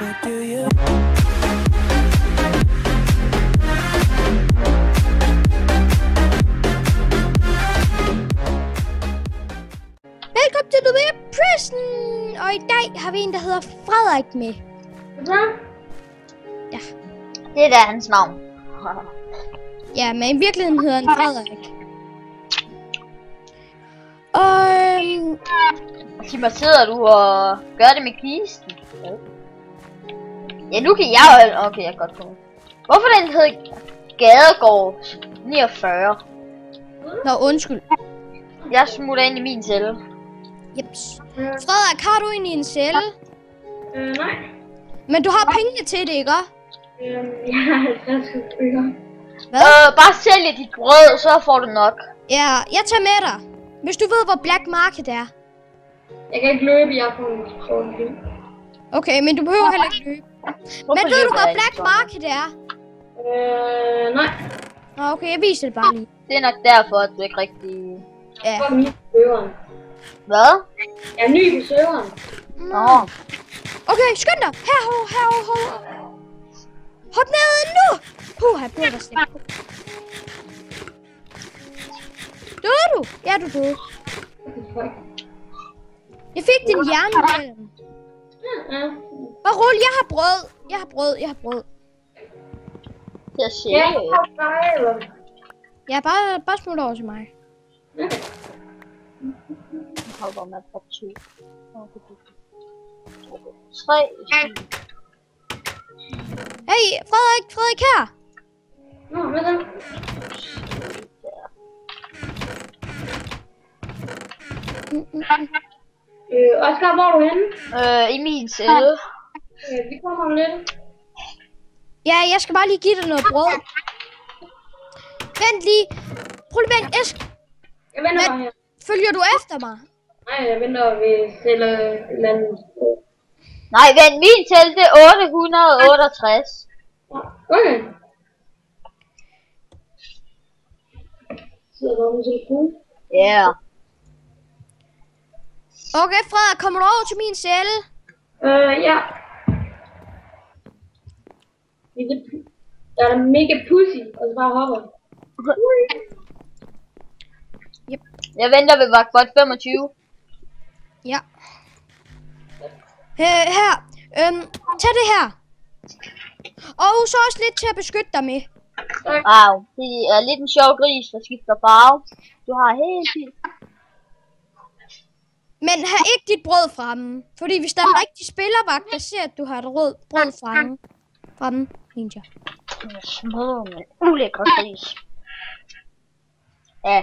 But do you? Velkommen til The Weird Prison! Og i dag har vi en, der hedder Frederik med. Ja. Det er da hans navn. Ja, men i virkeligheden hedder han Frederik. Og Sig mig, sidder du og gør det med kisten? Ja, nu kan jeg jo... Okay, jeg kan godt komme. Hvorfor den hed Gadegård 49? Nå, undskyld. Jeg smutter ind i min celle. Jeps. Frederik, har du egentlig en celle? Nej. Men du har pengene til det, ikke? Jeg har 50 stykker. Hvad? Bare sælge dit brød, så får du nok. Ja, jeg tager med dig. Hvis du ved, hvor Black Market er. Jeg kan ikke løbe, jeg får en sådan film. Okay, men du behøver heller ikke løbe. Men ved du, hvor Black Market er? Nej. Nå, okay, jeg viser det bare lige. Det er nok derfor, at du ikke rigtig... Ja. Jeg er ny på serveren. Hvad? Jeg er ny på serveren. Nå. Okay, skynd dig. Her. Hop ned nu. Jeg blev der slemt. Døde du? Ja, du døde. Jeg fik din hjerne imellem. Bare rul, jeg har brød. Det er sjældent. Ja, bare smut over til mig. Jeg holder med på 2. 3. Hey, Frederik her. Nå, hvad så? Oscar, hvor er du henne? I min celle. Vi kommer om lidt. Ja, jeg skal bare lige give dig noget brød. Vent lige. Prøv lige vent, Esk. Jeg venter bare her. Følger du efter mig? Nej, jeg venter ved celle et eller andet. Nej, vent, min celle det er 868. Okay. Sidder der med telefon? Ja. Okay, Frederik, kommer du over til min celle? Ja. Der er mega pussy, og så bare hopper. Yep. Jeg venter ved vagt 25. Ja. Her. Tag det her. Og så også lidt til at beskytte dig med. Wow, det er lidt en sjov gris, der skifter farve. Du har helt fint. Men have ikke dit brød fremme. Fordi hvis der er en rigtig spillervagt, der ser, at du har et brød fremme. Fremme, mener jeg. Små, men ulækre gris. Ja.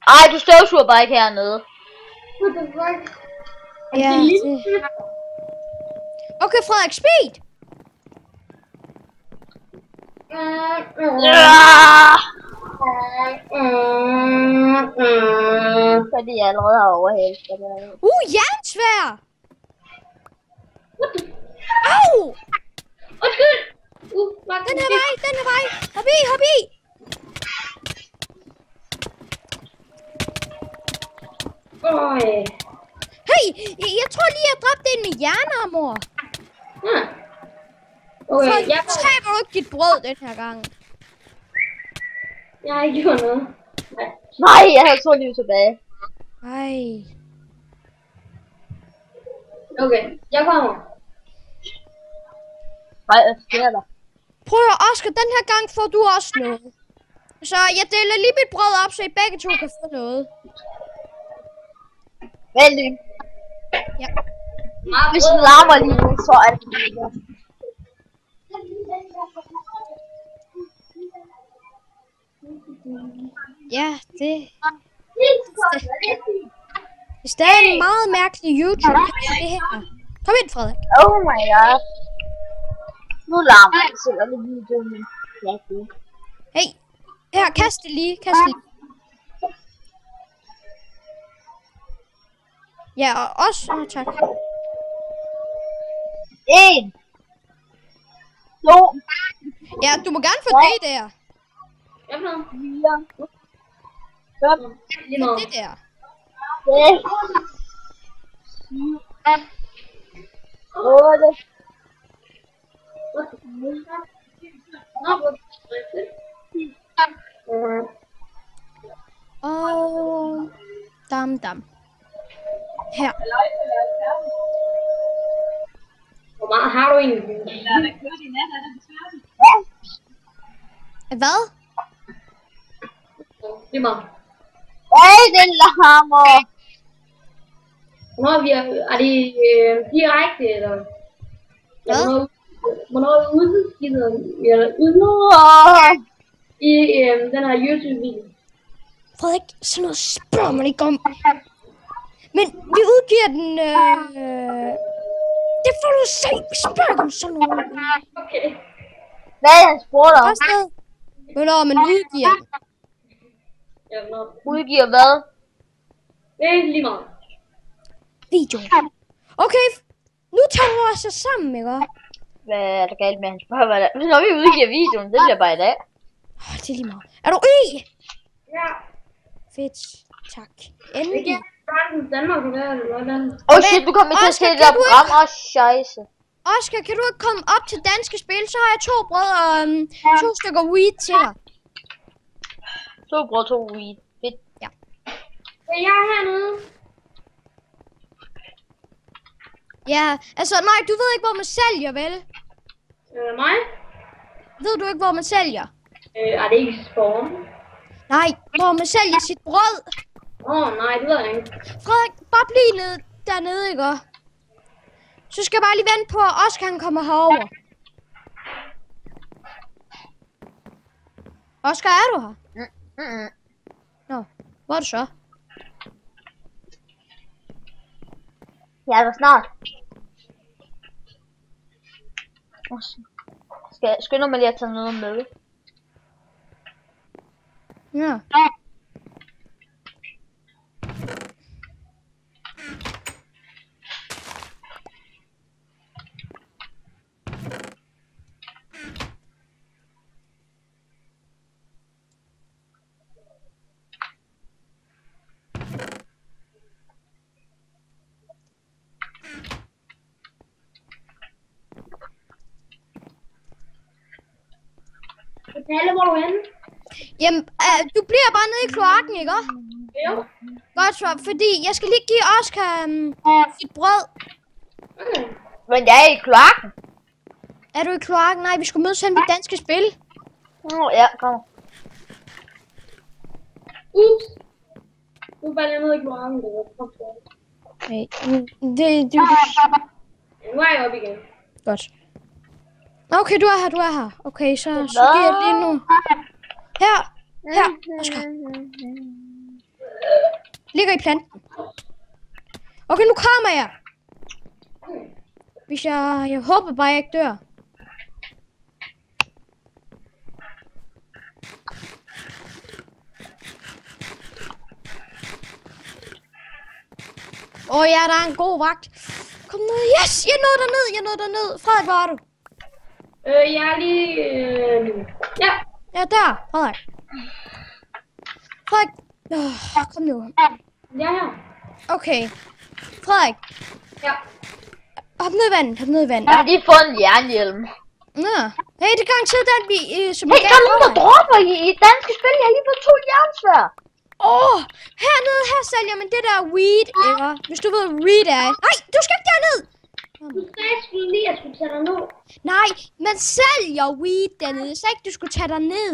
Ej, du støvsuger bare ikke hernede. What the fuck? Ja, det... Okay, Frederik, speed! Fordi jeg allerede har overhældt det. Jernsvær! Au! Undskyld! Den her vej! Hop i! Hey, jeg tror lige, jeg dræbte en med jernarmor. Okay, Så taber du ikke dit brød den her gang. Jeg har ikke gjort noget. Nej, jeg har 2 liv tilbage. Ej. Okay, jeg kommer. Nej, hvad sker der? Prøv at Oscar, den her gang får du også noget. Så jeg deler lige mit brød op, så I begge to kan få noget. Vent lige. Ja. Hvis den larmer lige nu, så er det Ja, det er stadig en meget mærkelig YouTube-kanal, det her. Kom ind, Frederik. Oh my god. Nu larmer det selv, og det videoen. Ja, det. Hey, her, kast det lige. Ja, og også, tak. 1. 2. Ja, du må gerne få det der. Jeg er blevet. 4. 5. Få det der. 6. 8. Og dam. Her. Hvor meget har du egentlig? Hvad? Det er meget. Hey, den larmer. Hvornår vi er det direkte, eller? Ja, Hvad? hvornår er vi udgivet, eller i den her YouTube-video? Frederik, sådan noget spørger man ikke om. Men vi udgiver den, det får du se. Vi spørger ikke om sådan noget. Okay. Hvad er han spurgt om? Også hvornår man udgiver den. Ja, hvornår? Udgiver hvad? Det er lige meget. Video. Okay, nu tager vi os sammen, ikke? Hvad er der galt med, han spørger, hvad der... Når vi udgiver videoen, det bliver bare i dag. Det er lige meget. Er du i? Ja. Fedt. Tak. Det Endelig. kan bare Danmark kan være, eller hvordan? Shit, du kommer til at se Oscar, det der kan du program. Scheisse. Oscar, kan du ikke komme op til danske spil? Så har jeg 2 brød og 2 stykker weed til dig. 2 brød, 2 weed. Fedt. Ja, jeg er hernede. Ja, altså nej, du ved ikke, hvor man sælger, vel? Mig? Ved du ikke, hvor man sælger? Er det ikke Spawn? Nej, hvor man sælger sit brød. Nej, det ved jeg ikke. Frederik, bare bliv ned dernede, ikke? Så skal jeg bare lige vente på, at Oscar han kommer herover. Oscar, er du her? Nå, hvor er du så? Jeg er der snart. Skal jeg skynde mig lige at tage noget med? Ja. Alle, hvor er du henne? Jamen, du bliver bare nede i kloakken, ikke? Jo. Godt så, fordi jeg skal lige give Oscar sit brød. Okay. Men jeg er i kloakken. Er du i kloakken? Nej, vi skulle mødes hen ved danske spil. Ja, kom. Ups. Nu falder jeg ned i kloakken. Okay. Nu er jeg oppe igen. Godt. Okay, du er her. Okay, så giver jeg lige nu. Her, Oscar. Ligger i planten. Okay, nu kommer jeg. Hvis jeg håber bare, jeg ikke dør. Ja, der er en god vagt. Kom ned. Yes, jeg nåede derned. Frederik, hvor er du? Jeg er lige... Ja. Ja, der, Frederik. Frederik. Kom nu. Ja. Okay. Frederik. Ja. Hop ned i vandet. Jeg har lige fået en jernhjelm. Nå. Hey, det er garanteret den, som Hey, der er nogen, der dropper i danske spil. Jeg har lige fået 2 jernsvær. Hernede, her sælger man det der weed, ikke? Hvis du ved, hvad weed er. Nej, du skal ikke derned. Du sagde lige, at jeg skulle tage dig ned. Nej, man sælger weed dernede. Jeg sagde ikke, du skulle tage dig ned.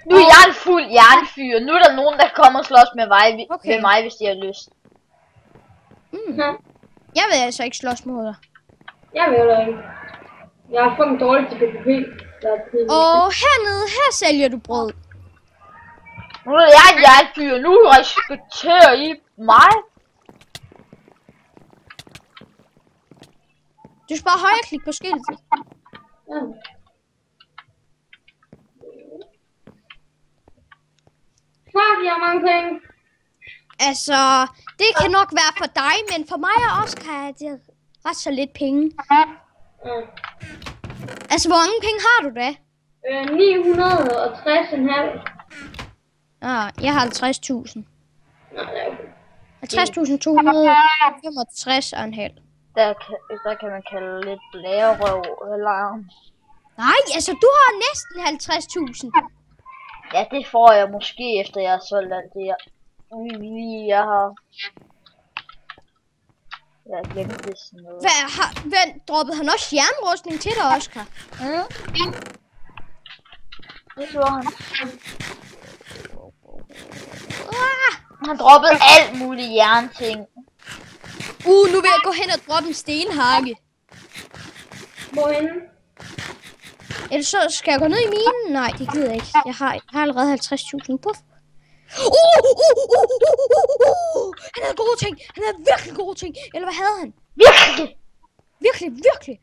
Nu er jeg en fuld jernfyr. Nu er der nogen, der kommer og slås med mig, hvis de har lyst. Jeg vil altså ikke slås mod dig. Jeg vil heller ikke. Jeg er fucking dårlig til PvP. Og hernede, her sælger du brød. Nu er jeg en jernfyr. Nu respekterer I mig. Du skal bare højreklik på skiltet. Ja. Fuck, jeg har mange penge. Altså, det kan nok være for dig, men for mig og Oscar er det ret så lidt penge. Altså, hvor mange penge har du da? 960,5. Jeg har 50.000. Nej, det er okay. 50.265,5. Der kan man kalde lidt blærerøv eller... Nej, altså du har næsten 50.000. Ja, det får jeg måske efter jeg har solgt alt det jeg har... Jeg glemte det sådan noget. Droppede han også jernrustning til dig, Oscar? Det gjorde han. Han droppede alt muligt jernting. Nu vil jeg gå hen og droppe en stenhakke. Hvorhenne? Ellers så skal jeg gå ned i minen? Nej, det gider jeg ikke. Jeg har allerede 50.000. Puff. Han havde gode ting. Han havde virkelig gode ting. Eller hvad havde han? Virkelig! Virkelig.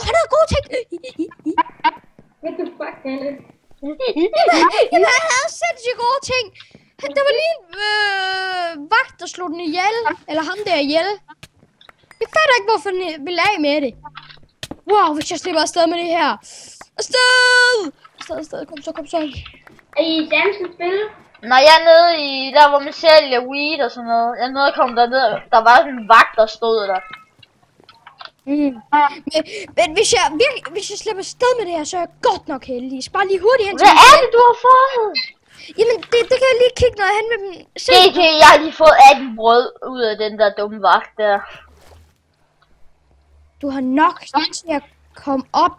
Han havde gode ting. What the fuck, Kalle? Jamen, han havde sindssygt gode ting. Der var lige en vagt, der slog den ihjel. Eller ham der ihjel. Jeg fatter ikke, hvorfor han ville af med det. Wow, hvis jeg slipper afsted med det her. Afsted. Kom så. Er I danske spil? Når jeg er nede i, der hvor man sælger weed og sådan noget. Jeg er nede og kom derned, der var sådan en vagt, der stod der. Men hvis jeg slipper afsted med det her, så er jeg godt nok heldig. Bare lige hurtigt hen til Hvad er det, du har fået? Jamen, det kan jeg lige kigge, når jeg hen med dem. Jeg har lige fået 18 brød ud af den der dumme vagt der. Du har nok til at komme op.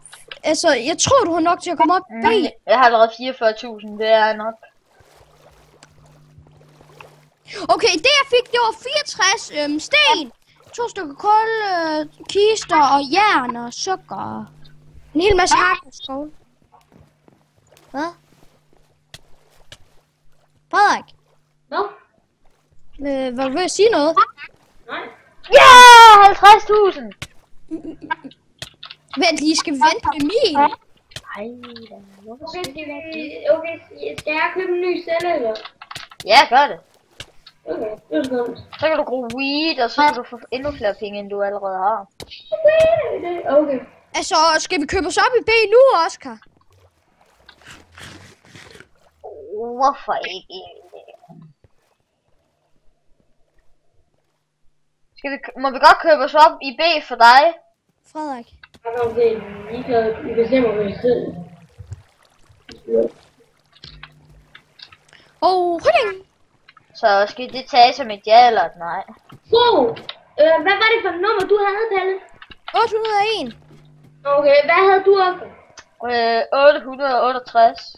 Altså, jeg tror, du har nok til at komme op bag. Jeg har allerede 44.000, det er nok. Okay, det jeg fik, det var 64 sten. 2 stykker kul, kister og jern og sukker. En hel masse hakkeskål. Hvad? Frederik? Hvad? Var du ved at sige noget? Nej. Ja, 50.000! Vent lige, skal vi vente med min? Ej, Okay, skal jeg købe en ny celle, eller? ja, gør det. Okay, det er sådan. Så kan du bruge weed, og så kan du få endnu flere penge, end du allerede har. Okay. Altså, skal vi købe os op i B nu, Oscar? Hvorfor ikke egentlig? Må vi godt købe os op i B for dig? Frederik. Jeg kan se, I bestemmer mig selv. Hurtigt. Så skal det tage som et ja eller et nej? Wow! Hvad var det for et nummer, du havde, Palle? 801. Okay, hvad havde du også? 868.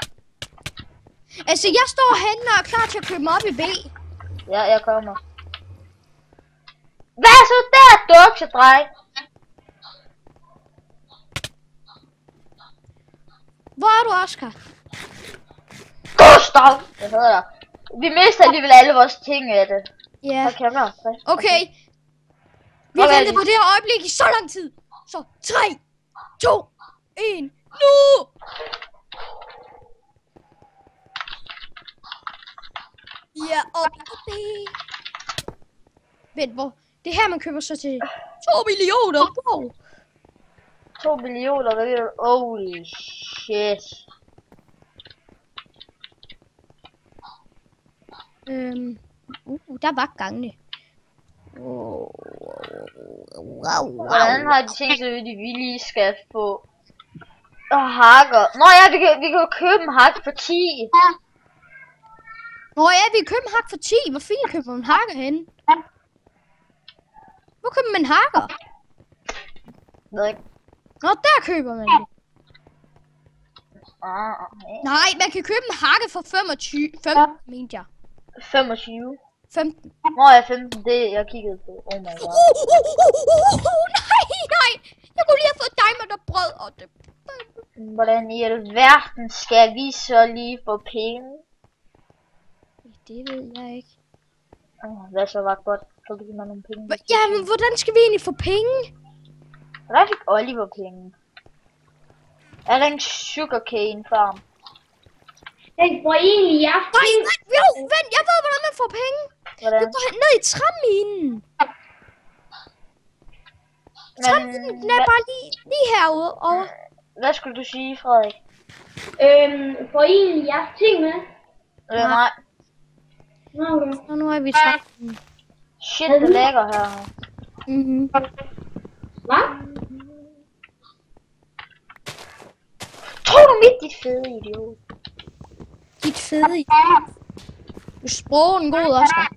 Altså, jeg står henne og er klar til at købe mig op i B. Ja, jeg kommer. Hvad så der, duksedreng? Hvor er du, Oscar? Gustav! Det hedder jeg. Vi mister alligevel alle vores ting af det. Ja. Okay. Vi Okay. venter på det her øjeblik i så lang tid. Så 3, 2, 1, nu! Ja, op i B. Vent, hvor? Det her, man køber så til 2 millioner. Wow. 2 millioner, hvad ved du? Holy shit. Der var gangene. Hvordan har de tænkt sig, at vi lige skal få hakker? Nå ja, vi kan jo købe en hak for 10. Nå ja, vi køber en hak for 10. Hvor fint køber man en hakker henne? Hvor køber man en hakker? Ved ikke. Nå, der køber man det. Okay. Nej, man kan købe en hakke for 25. 15, mente jeg. 25. 15. Nå ja, 15, det jeg kiggede på. Oh my god. Nej. Jeg kunne lige have fået diamond og brød og det. Hvordan i alverden skal vi så lige få penge? Det ved jeg ikke. Hvad så var godt? Så giver man nogle penge. Jamen, hvordan skal vi egentlig få penge? Hvordan fik Oliver penge? Er der en sugarcane farm? Den får egentlig jeg. Jo, vent, jeg ved, hvordan man får penge. Hvordan? Vi går ned i træminen. Træminen, den er bare lige herude. Og... Hvad skulle du sige, Frederik? Får I egentlig jeres ting med? Nej. Okay. Så nu er vi sammen. Shit, det lækker her. Mhm. Hvad? Tror du mit, dit fede idiot? Dit fede. Du sproger en god, Oscar.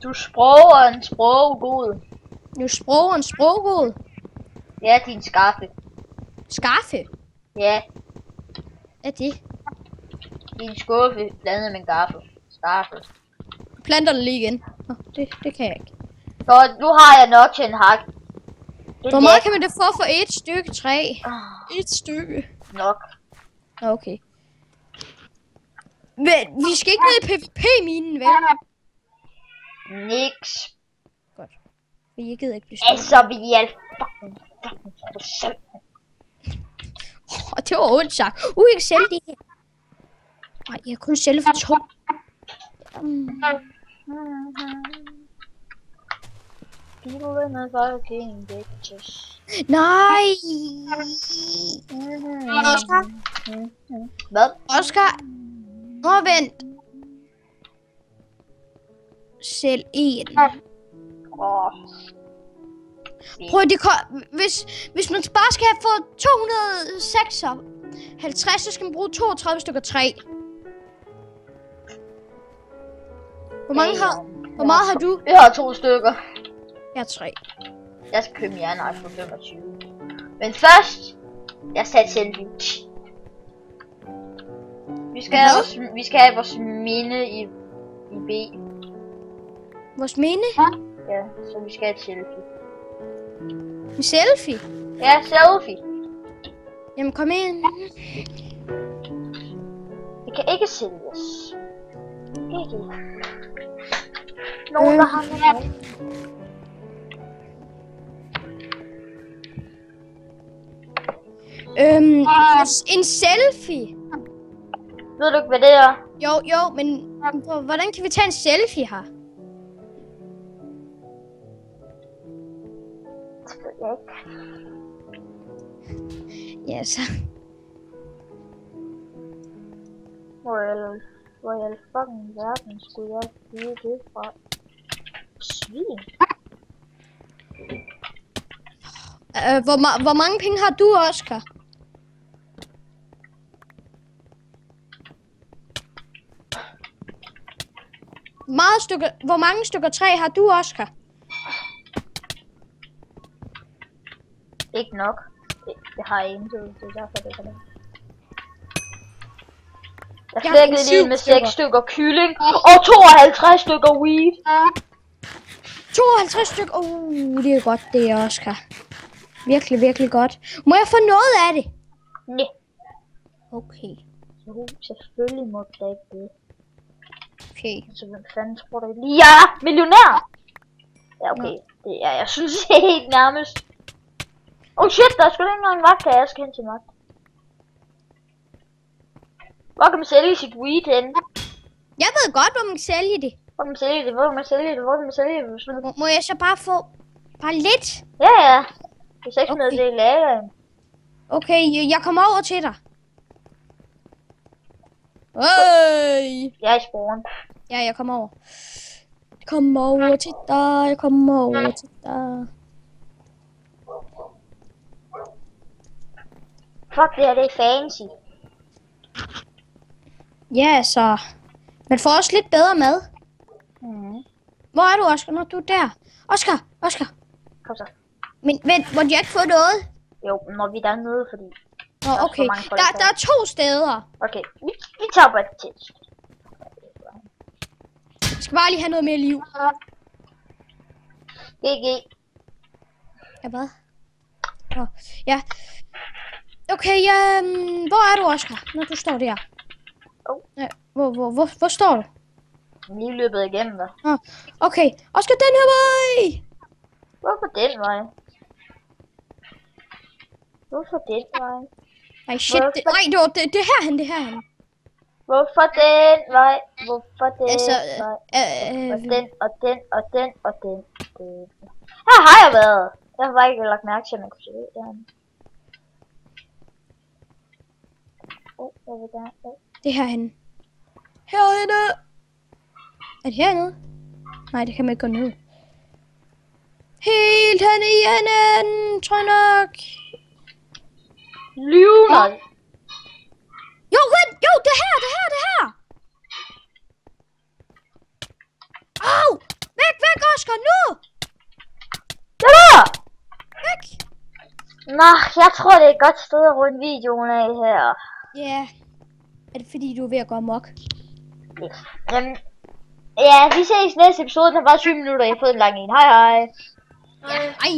Du sproger en sproggod. Du sproger en sproggod. Ja, din skaffe. Skaffe. Ja, Hvad er det? din skuffe blandet med en gaffel. Skaffe. Planter den lige igen. Nå, det kan jeg ikke. Så nu har jeg nok til en hak. Det Hvor meget kan man det få for et stykke træ? Et stykke. nok. Nå, okay. Men vi skal ikke ned i PvP-minen, vel? Niks. Godt. For jeg gider ikke blive stået. Altså, vi er fucking procent. Og det var ondt sagt. Jeg kan sælge det her. Nej, jeg kan kun sælge for 2. People in the fucking bitches. Nej! Oscar? Hvad? Oscar? Nå, vent. Sælg en. Åh. Prøv at hvis man bare skal have fået 256, så skal man bruge 32 stykker træ. Hvor meget har du? Jeg har 2 stykker. Jeg har 3. Jeg skal købe jernark for 25. Men først, jeg skal til lyt. Vi skal have vores minde i B. Vores minde? Ja, så vi skal have et selfie. En selfie? Ja, selfie. Jamen kom ind. Det kan ikke sælges. Ikke. Nogen, der har noget. En selfie? Ved du ikke, hvad det er? Jo, men hvordan kan vi tage en selfie her? Det ved jeg ikke. Ja, så. Hvor i al fucking verden skulle jeg blive det fra? Svin. Hvor mange penge har du, Oscar? Hvor mange stykker træ har du, Oscar? Ikke nok. Jeg har intet, det er derfor det kan det. Jeg flækkede lige med 6 stykker kylling og 52 stykker weed. 52 stykker? Det er godt det, Oscar. Virkelig, virkelig godt. Må jeg få noget af det? Nej. Okay. Selvfølgelig må du ikke det. Okay. Så hvem fanden tror du lige? Ja, millionær! Ja, okay. Det er, jeg synes helt nærmest. Oh shit, der er sgu da ikke engang en vagt, jeg skal hen til magt. Hvor kan man sælge sit weed hen? Jeg ved godt, hvor man kan sælge det. Hvor kan man sælge det? Hvor kan man sælge det? Hvor kan man sælge det? Må jeg så bare få lidt? Ja, ja. Det er 600 det i lageren. Okay, jeg kommer over til dig. Hey! Jeg er i sporen. Ja, jeg kommer over. Jeg kommer over til dig, jeg kommer over til dig. Fuck, det her det er fancy. Ja, så. Man får også lidt bedre mad. Hvor er du, Oscar, når du er der? Oscar. Kom så. Men vent, må jeg ikke få noget? Jo, når vi er dernede, fordi... Nå, okay. Der er 2 steder. Okay, vi tager bare et test. Jeg skal bare lige have noget mere liv. GG. Ja, hvad? Nå, ja. Okay, hvor er du, Oscar, når du står der? Ja, hvor står du? Lige løbet igennem dig. Okay, Oscar, den her vej! Hvorfor den vej? Hvorfor den vej? Nej, shit, nej, det er herhen, det er herhen. Hvorfor den vej? Hvorfor den Altså, vej? Og den, og den, og den, og den. Her har jeg været. Jeg har bare ikke lagt mærke til, at man kunne se det derhen. Jeg vil gerne. Det er herhen. Herhenne! Er det hernede? Nej, det kan man ikke gå ned. Helt hen i enden, tror jeg nok. Lyvner. Jo, vent! Jo, det her! Au! Væk, Oscar, nu! Det der! Væk! Nå, jeg tror, det er et godt sted at runde videoen af her. Ja. Er det fordi, du er ved at gå amok? Yes. Ja, vi ses i næste episode. Den var bare 20 minutter. Jeg har fået en lang en. Hej hej. Ej.